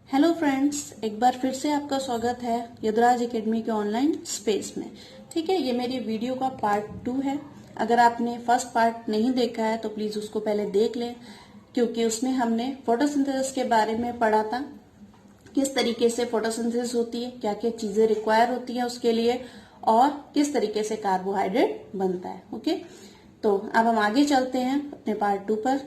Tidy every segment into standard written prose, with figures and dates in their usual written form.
Hello friends, एक बार फिर से आपका स्वागत है यदुराज एकेडमी के ऑनलाइन स्पेस में। ठीक है, ये मेरी वीडियो का पार्ट 2 है। अगर आपने फर्स्ट पार्ट नहीं देखा है तो प्लीज उसको पहले देख लें, क्योंकि उसमें हमने फोटोसिंथेसिस के बारे में पढ़ा था। किस तरीके से फोटोसिंथेसिस होती है, क्या क्या चीजें रिक्वायर होती हैं उसके लिए, और किस तरीके से कार्बोहाइड्रेट बनता है। ओके, तो अब हम आगे चलते हैं अपने पार्ट 2 पर।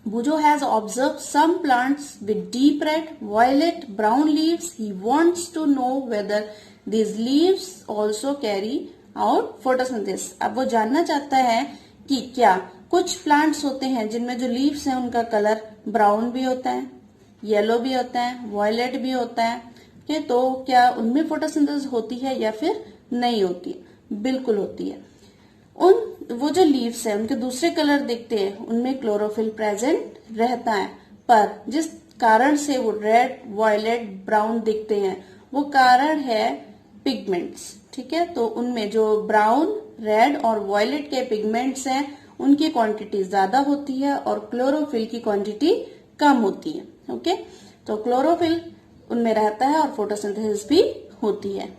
Bujo has observed some plants with deep red, violet, brown leaves. He wants to know whether these leaves also carry out photosynthesis. अब वो जानना चाहता है कि क्या कुछ प्लांट्स होते हैं जिनमें जो लीव्स हैं उनका कलर ब्राउन भी होता है, येलो भी होता है, वॉयलेट भी होता है। कि तो क्या उनमें फोटोसिंथेसिस होती है या फिर नहीं होती? बिल्कुल होती है। वो जो लीव्स है उनके दूसरे कलर दिखते हैं, उनमें क्लोरोफिल प्रेजेंट रहता है, पर जिस कारण से वो रेड, वॉयलेट, ब्राउन दिखते हैं वो कारण है पिगमेंट्स। ठीक है, तो उनमें जो ब्राउन, रेड और वॉयलेट के पिगमेंट्स हैं उनकी क्वांटिटी ज्यादा होती है और क्लोरोफिल की क्वांटिटी कम होती है। ओके, तो क्लोरोफिल उनमें रहता है और फोटोसिंथेसिस भी होती है।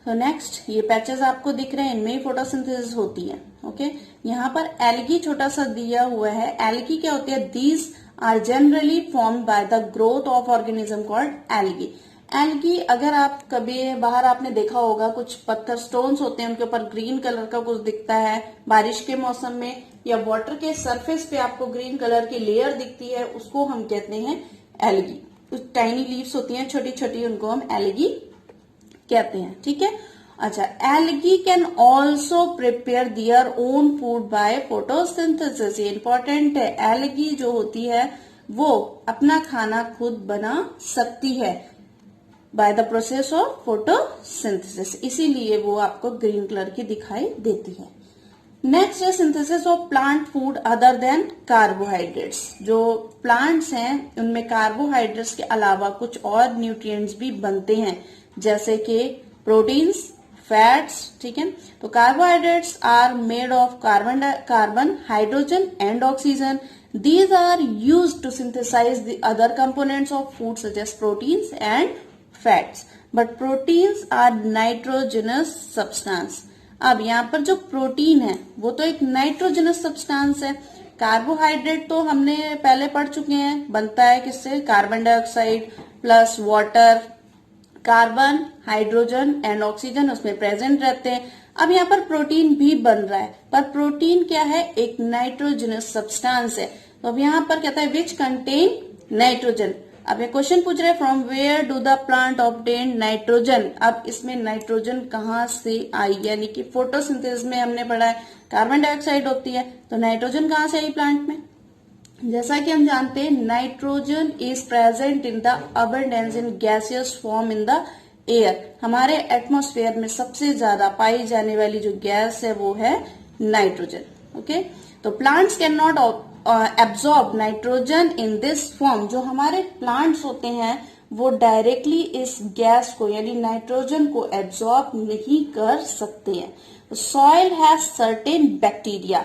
तो नेक्स्ट ये पैचेस आपको दिख रहे हैं, इनमें ही फोटोसिंथेसिस होती है। ओके, यहाँ पर एल्गी छोटा सा दिया हुआ है। एल्गी क्या होती है? These are generally formed by the growth of organism called algae. Algae, अगर आप कभी बाहर आपने देखा होगा, कुछ पत्थर स्टोन्स होते हैं, उनके ऊपर ग्रीन कलर का कुछ दिखता है बारिश के मौसम में, या वाटर के सरफेस पे आपको ग्रीन कलर की लेयर दिखती है, उसको हम कहते हैं एल्गी। कुछ टाइनी लीव्स होती हैं छोटी छोटी, उनको हम एल्गी कहते हैं। ठीक है, अच्छा, algae can also prepare their own food by photosynthesis. ये इंपॉर्टेंट है, एल्गी जो होती है वो अपना खाना खुद बना सकती है by the process of photosynthesis, इसीलिए वो आपको ग्रीन कलर की दिखाई देती है। नेक्स्ट है synthesis of plant food other than carbohydrates. जो प्लांट्स हैं उनमें कार्बोहाइड्रेट्स के अलावा कुछ और न्यूट्रिएंट्स भी बनते हैं, जैसे कि प्रोटीन्स, फैट्स। ठीक है, तो carbohydrates are made of carbon, hydrogen and oxygen. These are used to synthesize the other components of food such as proteins and fats, but proteins are nitrogenous substance. अब यहाँ पर जो प्रोटीन है वो तो एक नाइट्रोजनस सब्सटेंस है। Carbohydrate तो हमने पहले पढ़ चुके हैं, बनता है किससे? Carbon dioxide plus water, carbon, hydrogen and oxygen उसमें प्रेजेंट रहते हैं। अब यहाँ पर प्रोटीन भी बन रहा है, पर प्रोटीन क्या है? एक नाइट्रोजनस सब्सटेंस है। तो अब यहाँ पर कहता है विच कंटेन नाइट्रोजन। अब ये क्वेश्चन पूछ रहे हैं from where do the plant obtain nitrogen. अब इसमें नाइट्रोजन कहाँ से आई? यानी कि फोटोसिंथेसिस में हमने पढ़ा है कार्बन डाइऑक्साइड होती है, तो नाइट्रोजन कहाँ से आई प्लांट में? जैसा कि हम जानते हैं nitrogen is present in the abundance in gaseous form in the air. हमारे एटमॉस्फेयर में सबसे ज्यादा पाई जाने वाली जो गैस है वो है नाइट्रोजन। ओके, तो plants can not absorb nitrogen in this form. जो हमारे प्लांट्स होते हैं वो डायरेक्टली इस गैस को यानी नाइट्रोजन को एब्जॉर्ब नहीं कर सकते हैं। Soil has certain bacteria.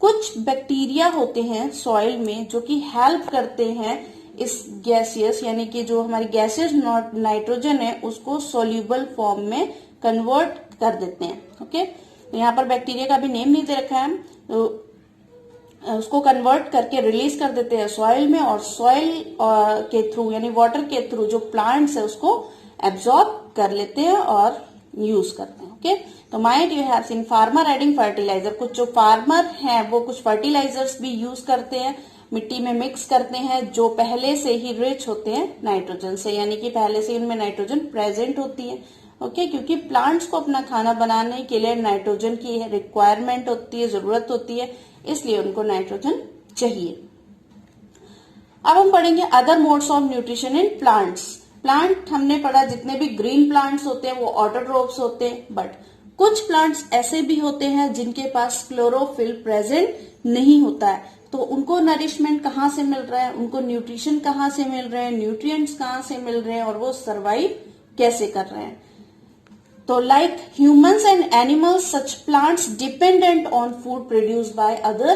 कुछ बैक्टीरिया होते हैं सॉइल में जो कि हेल्प करते हैं इस गैसियस यानी कि जो हमारी गैसियस नाइट्रोजन है उसको सोल्यूबल फॉर्म में कन्वर्ट कर देते हैं। ओके, तो यहाँ पर बैक्टीरिया का भी नेम नहीं दे रखा है, तो उसको कन्वर्ट करके रिलीज कर देते हैं सॉइल में, और सॉइल के थ्रू यानी वाटर के थ्रू जो प्लांट्स है उसको एब्जॉर्ब कर लेते हैं और यूज करते हैं। ओके, तो might you have seen farmer adding fertilizer. कुछ जो फार्मर हैं वो कुछ फर्टिलाइजर्स भी यूज करते हैं, मिट्टी में मिक्स करते हैं, जो पहले से ही रिच होते हैं नाइट्रोजन से, यानी कि पहले से इनमें नाइट्रोजन प्रेजेंट होती है। ओके, क्योंकि प्लांट्स को अपना खाना बनाने के लिए नाइट्रोजन की रिक्वायरमेंट होती है, जरूरत होती है, इसलिए उनको नाइट्रोजन चाहिए। अब हम पढ़ेंगे other modes of nutrition in plants. Plant हमने पढ़ा जितने भी ग्रीन प्लांट्स होते हैं वो ऑटोट्रोफ्स होते हैं, बट कुछ प्लांट्स ऐसे भी होते हैं जिनके पास क्लोरोफिल प्रेजेंट नहीं होता है। तो उनको नरिशमेंट कहाँ से मिल रहा है, उनको न्यूट्रिशन कहाँ से मिल रहे हैं, न्यूट्रिएंट्स कहाँ से मिल रहे हैं, और वो सरवाइव कैसे कर रहे हैं? तो like humans and animals such plants dependent on food produced by other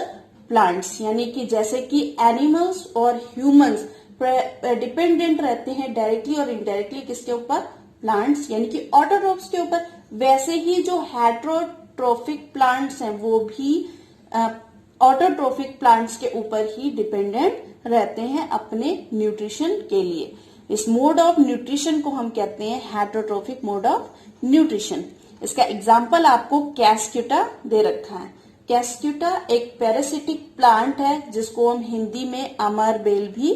plants, यानी कि जैसे कि एनिमल्स और ह्यूमंस डिपेंडेंट रहते हैं डायरेक्टली और इनडायरेक्टली किसके ऊपर, प्लांट्स यानी कि ऑटोट्रोफ्स के ऊपर। वैसे ही जो हेटरोट्रोफिक प्लांट्स हैं वो भी ऑटोट्रोफिक प्लांट्स के ऊपर ही डिपेंडेंट रहते हैं अपने न्यूट्रिशन के लिए। इस मोड ऑफ न्यूट्रिशन को हम कहते हैं हेटरोट्रोफिक मोड ऑफ न्यूट्रिशन। इसका एग्जाम्पल आपको कैस्क्यूटा दे रखा है। कैस्क्यूटा एक पैरासिटिक प्लांट है जिसको हम हिंदी में अमर बेल भी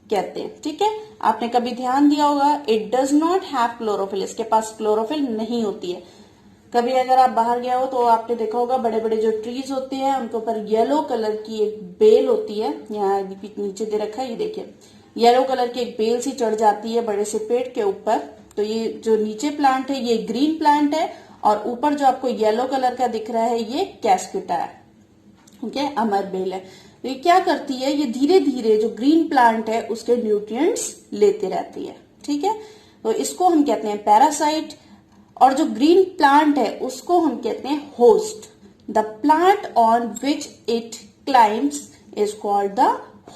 कहते हैं। ठीक है, आपने कभी ध्यान दिया होगा, it does not have chlorophyll, इसके पास क्लोरोफिल नहीं होती है। कभी अगर आप बाहर गया हो तो आपने देखा होगा बड़े बड़े जो ट्रीज होते हैं उनके ऊपर येलो कलर की एक बेल होती है, यहाँ नीचे दे रखा है, ये देखिए येलो कलर की एक बेल सी चढ़ जाती है बड़े से पेड़ के ऊपर। तो ये जो नीचे प्लांट है ये ग्रीन प्लांट है और ऊपर जो आपको येलो कलर का दिख रहा है ये कैस्क्यूटा है। ठीक है, अमर बेल है। तो ये क्या करती है, ये धीरे धीरे जो ग्रीन प्लांट है उसके न्यूट्रिएंट्स लेते रहती है। ठीक है, तो इसको हम कहते हैं पैरासाइट, और जो ग्रीन प्लांट है उसको हम कहते हैं host. The plant on which it climbs is called the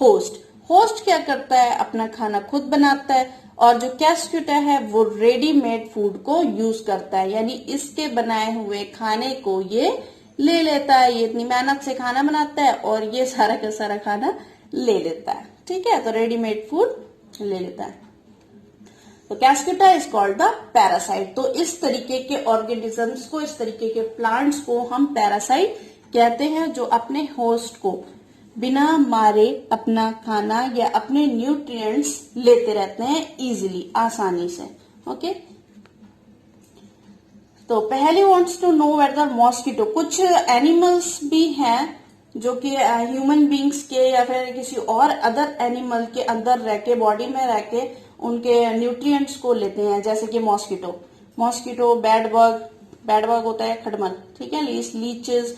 host. Host क्या करता है, अपना खाना खुद बनाता है, और जो कैस्क्यूटा है वो रेडीमेड फूड को यूज करता है, यानी इसके बनाए हुए खाने को ये ले लेता है। ये इतनी मेहनत से खाना बनाता है और ये सारा का सारा खाना ले लेता है। ठीक है, तो रेडीमेड फूड ले लेता है। तो कैस्क्यूटा इज कॉल्ड द पैरासाइट। तो इस तरीके के ऑर्गेनिजम्स को, इस तरीके के प्लांट्स को हम पैरासाइट कहते हैं, जो अपने होस्ट को बिना मारे अपना खाना या अपने न्यूट्रिएंट्स लेते रहते हैं इजीली, आसानी से। ओके, तो Paheli wants to know whether mosquito, कुछ एनिमल्स भी हैं जो कि ह्यूमन बींग्स के या फिर किसी और अदर एनिमल के अंदर रह के, बॉडी में रह के उनके न्यूट्रिएंट्स को लेते हैं, जैसे कि मॉस्किटो, बेडबग होता है खटमल। ठीक है, लीचेस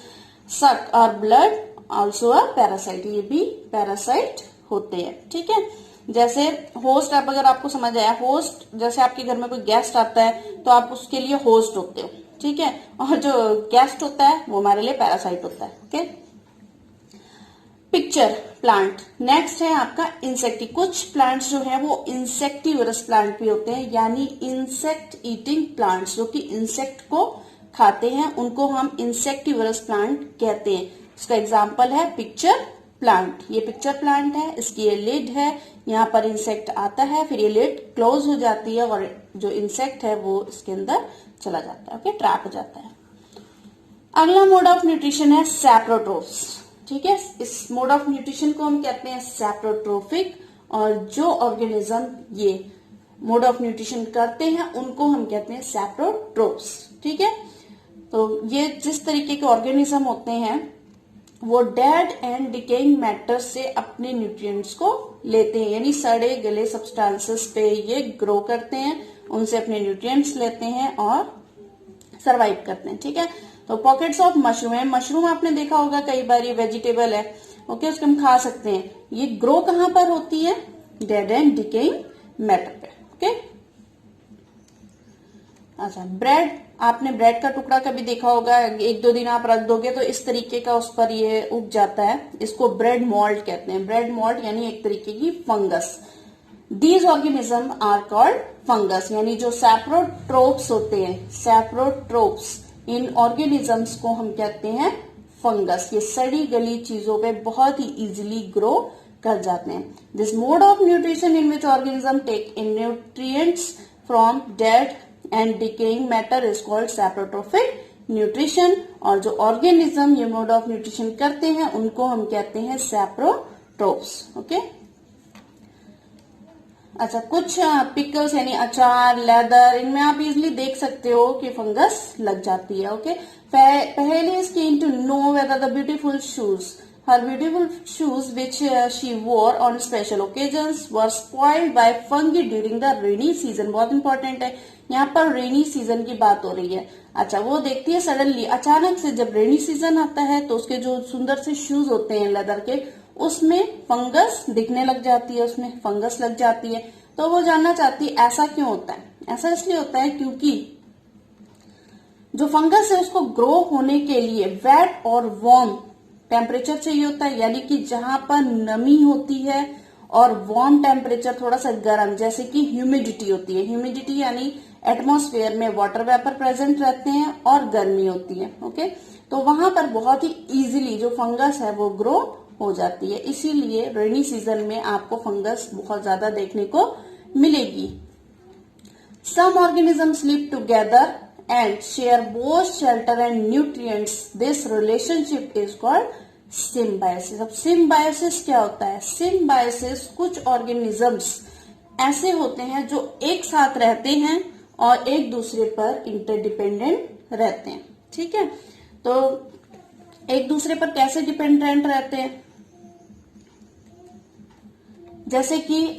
सक और ब्लड ऑल्सो अ पैरासाइट, ये भी पैरासाइट होते हैं। ठीक है, जैसे होस्ट, आप अगर आपको समझ आया, होस्ट जैसे आपके घर में कोई गेस्ट आता है तो आप उसके लिए होस्ट होते हो। ठीक है, और जो गेस्ट होता है वो हमारे लिए पैरासाइट होता है। ओके, पिक्चर प्लांट नेक्स्ट है आपका इंसेक्टी। कुछ प्लांट्स जो है वो इंसेक्टिवरस प्लांट भी होते हैं, यानी इंसेक्ट ईटिंग प्लांट्स, जो कि इंसेक्ट को खाते हैं, उनको हम इंसेक्टिवरस प्लांट कहते हैं। इसका एग्जाम्पल है पिक्चर प्लांट। ये पिक्चर प्लांट है, इसकी ये लिड है, यहाँ पर इंसेक्ट आता है, फिर ये लिड क्लोज हो जाती है और जो इंसेक्ट है वो इसके अंदर चला जाता है। ओके, ट्रैप हो जाता है। अगला मोड ऑफ न्यूट्रिशन है सैप्रोट्रोफ्स। ठीक है, इस मोड ऑफ न्यूट्रिशन को हम कहते हैं सैप्रोट्रोफिक, और जो ऑर्गेनिज्म ये मोड ऑफ न्यूट्रिशन करते हैं उनको हम कहते हैं सैप्रोट्रोफ्स। ठीक है, तो ये जिस तरीके के ऑर्गेनिज्म होते हैं वो डेड एंड डिकेइंग मैटर से अपने न्यूट्रिएंट्स को लेते हैं, यानी सड़े गले सब्सटेंसेस पे ये ग्रो करते हैं, उनसे अपने न्यूट्रिएंट्स लेते हैं और सरवाइव करते हैं। ठीक है, तो पॉकेट्स ऑफ मशरूम है। मशरूम आपने देखा होगा कई बार, ये वेजिटेबल है। ओके, उसको हम खा सकते हैं। ये ग्रो कहां पर होती है, डेड एंड डिकेइंग मैटर पे। ओके, अच्छा, ब्रेड, आपने ब्रेड का टुकड़ा कभी देखा होगा, एक दो दिन आप रख दोगे तो इस तरीके का उस पर ये उग जाता है, इसको ब्रेड मोल्ड कहते हैं। ब्रेड मोल्ड यानी एक तरीके की fungus. These organism are called fungus, यानी जो सैप्रोट्रोप्स होते हैं, सैप्रोट्रोप्स, इन ऑर्गेनिजम्स को हम कहते हैं फंगस। ये सड़ी गली चीजों पे बहुत ही इजीली ग्रो कर जाते हैं। This mode of nutrition in which organism take in nutrients from dead and decaying matter is called saprotrophic nutrition, और जो ऑर्गेनिज्म ये मोड ऑफ न्यूट्रिशन करते हैं उनको हम कहते हैं सैप्रोट्रोप्स। ओके, अच्छा, कुछ पिकल्स यानी अचार, लेदर, इनमें आप इजिली देख सकते हो कि फंगस लग जाती है। Okay, Paheli is came to know whether the beautiful shoes, her beautiful shoes which she wore on special occasions were spoiled by fungi during the rainy season. बहुत इंपॉर्टेंट है, यहाँ पर रेनी सीजन की बात हो रही है। अच्छा, वो देखती है सडनली, अचानक से जब रेनी सीजन आता है तो उसके जो सुंदर से शूज होते हैं लेदर के, उसमें फंगस दिखने लग जाती है, उसमें फंगस लग जाती है। तो वो जानना चाहती है ऐसा क्यों होता है। ऐसा इसलिए होता है क्योंकि जो फंगस है उसको ग्रो होने के लिए वेट और वार्म टेम्परेचर चाहिए होता है, यानी कि जहां पर नमी होती है और वार्म टेम्परेचर थोड़ा सा गर्म, जैसे कि ह्यूमिडिटी होती है। ह्यूमिडिटी यानी एटमॉस्फेयर में वाटर वेपर प्रेजेंट रहते हैं और गर्मी होती है। ओके, तो वहां पर बहुत ही इजीली जो फंगस है वो ग्रो हो जाती है। इसीलिए रेनी सीजन में आपको फंगस बहुत ज्यादा देखने को मिलेगी। Some organisms live together and share both shelter and nutrients. This relationship is called symbiosis. अब सिम्बायोसिस क्या होता है? सिम्बायोसिस कुछ ऑर्गेनिजम्स ऐसे होते हैं जो एक साथ रहते हैं और एक दूसरे पर इंटरडिपेंडेंट रहते हैं। ठीक है, तो एक दूसरे पर कैसे डिपेंडेंट रहते हैं? जैसे कि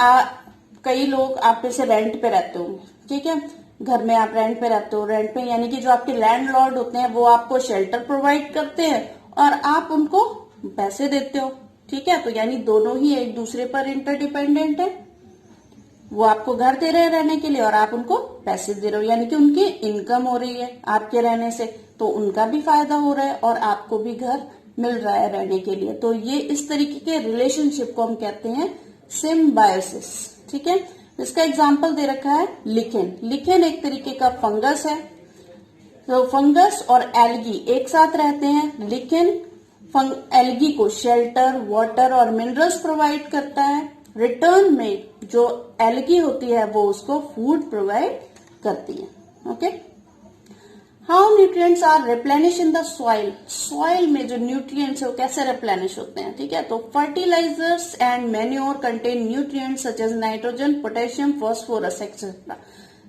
कई लोग आप में से रेंट पे रहते होंगे, ठीक है, घर में आप रेंट पे रहते हो। रेंट पे यानी कि जो आपके लैंडलॉर्ड होते हैं वो आपको शेल्टर प्रोवाइड करते हैं और आप उनको पैसे देते हो। ठीक है, तो यानी दोनों ही एक दूसरे पर इंटरडिपेंडेंट है। वो आपको घर दे रहे हैं रहने के लिए और आप उनको पैसे दे रहे हो, यानी कि उनकी इनकम हो रही है आपके रहने से, तो उनका भी फायदा हो रहा है और आपको भी घर मिल रहा है रहने के लिए। तो ये इस तरीके के रिलेशनशिप को हम कहते हैं सिम्बायोसिस। ठीक है, इसका एग्जाम्पल दे रखा है लिकेन। लिकेन एक तरीके का फंगस है। तो फंगस और एल्गी एक साथ रहते हैं। लिकेन एल्गी को शेल्टर, वाटर और मिनरल्स प्रोवाइड करता है। रिटर्न में जो एल्गी होती है वो उसको फूड प्रोवाइड करती है। Okay, how nutrients are replenish in the soil. Soil में जो न्यूट्रिएंट्स है वो कैसे रिप्लेनिश होते हैं? ठीक है, तो fertilizers and manure contain nutrients such as nitrogen, potassium, phosphorus etcetera.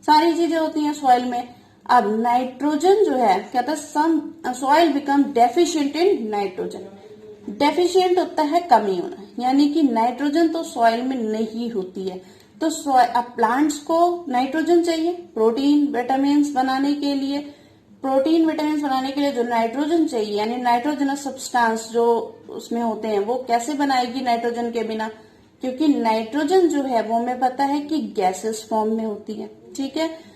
सारी चीजें होती हैं सॉइल में। अब नाइट्रोजन जो है, कहता है some soil become deficient in nitrogen. Deficient होता है कमी होना, यानी कि नाइट्रोजन तो सॉइल में नहीं होती है। तो अब प्लांट्स को नाइट्रोजन चाहिए प्रोटीन विटामिन बनाने के लिए। प्रोटीन विटामिन बनाने के लिए जो नाइट्रोजन चाहिए, यानी नाइट्रोजनस सब्सटेंस जो उसमें होते हैं, वो कैसे बनाएगी नाइट्रोजन के बिना? क्योंकि नाइट्रोजन जो है वो हमें पता है कि गैसेस फॉर्म में होती है। ठीक है,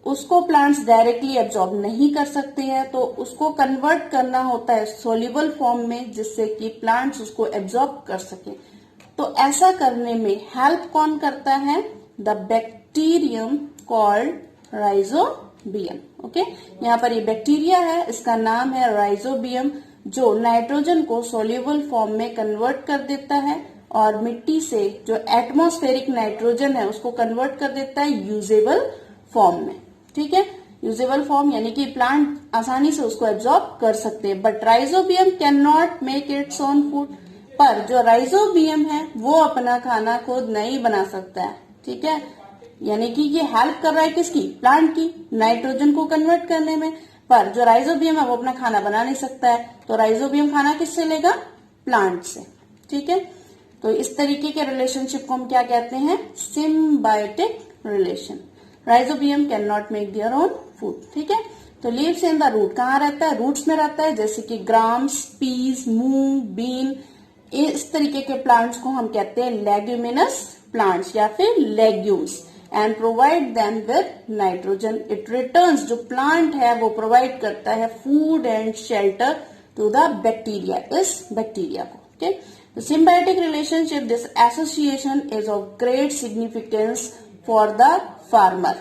उसको प्लांट्स डायरेक्टली एब्जॉर्ब नहीं कर सकते हैं, तो उसको कन्वर्ट करना होता है सोल्यूबल फॉर्म में, जिससे कि प्लांट्स उसको एब्जॉर्ब कर सके। तो ऐसा करने में हेल्प कौन करता है? The bacterium called rhizobium. Okay, यहाँ पर ये बैक्टीरिया है, इसका नाम है राइजोबियम, जो नाइट्रोजन को सोल्यूबल फॉर्म में कन्वर्ट कर देता है और मिट्टी से जो एटमॉस्फेरिक नाइट्रोजन है उसको कन्वर्ट कर देता है यूजेबल फॉर्म में। ठीक है, यूजेबल फॉर्म यानी कि प्लांट आसानी से उसको एब्जॉर्ब कर सकते हैं। But rhizobium can not make its own food. पर जो राइजोबियम है वो अपना खाना खुद नहीं बना सकता है। ठीक है, यानी कि ये हेल्प कर रहा है किसकी? प्लांट की, नाइट्रोजन को कन्वर्ट करने में। पर जो राइजोबियम है वो अपना खाना बना नहीं सकता है, तो राइजोबियम खाना किससे लेगा? प्लांट से। ठीक है, तो इस तरीके के रिलेशनशिप को हम क्या कहते हैं? Symbiotic relation. Rhizobium can not make their own food. ठीक है, तो लीव्स इन द रूट कहाँ रहता है? रूट्स में रहता है, जैसे कि ग्राम्स, पीज, मूंग, बीन। इस तरीके के प्लांट्स को हम कहते हैं लेग्यूमिनस प्लांट्स या फिर legumes, and provide them with nitrogen. It returns, जो प्लांट है वो प्रोवाइड करता है food and shelter to the bacteria, इस बैक्टीरिया को। Okay, the symbiotic relationship, this association is of great significance for the farmer.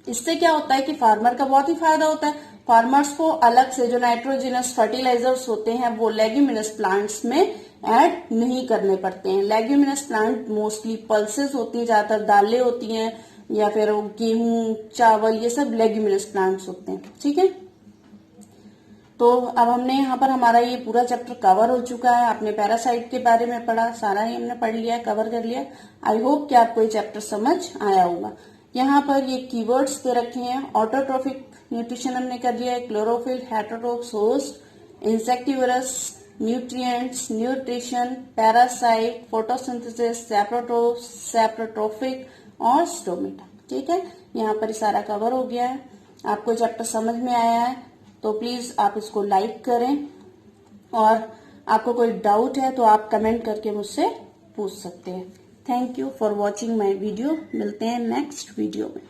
इससे क्या होता है कि फार्मर का बहुत ही फायदा होता है। फार्मर्स को अलग से जो नाइट्रोजिनस फर्टिलाइजर्स होते हैं वो लेग्यूमिनस प्लांट्स में ऐड नहीं करने पड़ते हैं। लेग्यूमिनस प्लांट मोस्टली पल्सेस होती हैं, ज्यादातर दालें होती हैं या फिर गेहूं, चावल, ये सब लेग्यूमिनस प्लांट्स होते हैं। ठीक है, तो अब हमने यहाँ पर हमारा ये पूरा चैप्टर कवर हो चुका है। आपने पैरासाइट के बारे में पढ़ा, सारा ही हमने पढ़ लिया, कवर कर लिया। आई होप कि आपको ये चैप्टर समझ आया होगा। यहाँ पर ये कीवर्ड्स दे रखे हैं। ऑटोट्रोफिक न्यूट्रिशन हमने कर लिया है, chlorophyll, heterotrophs, host, insectivorous, nutrients, nutrition, parasite, photosynthesis, saprotrophic और स्टोमेटा। ठीक है, यहाँ पर सारा कवर हो गया है। आपको चैप्टर समझ में आया है तो प्लीज आप इसको लाइक करें, और आपको कोई डाउट है तो आप कमेंट करके मुझसे पूछ सकते हैं। Thank you for watching my video. मिलते हैं नेक्स्ट वीडियो में।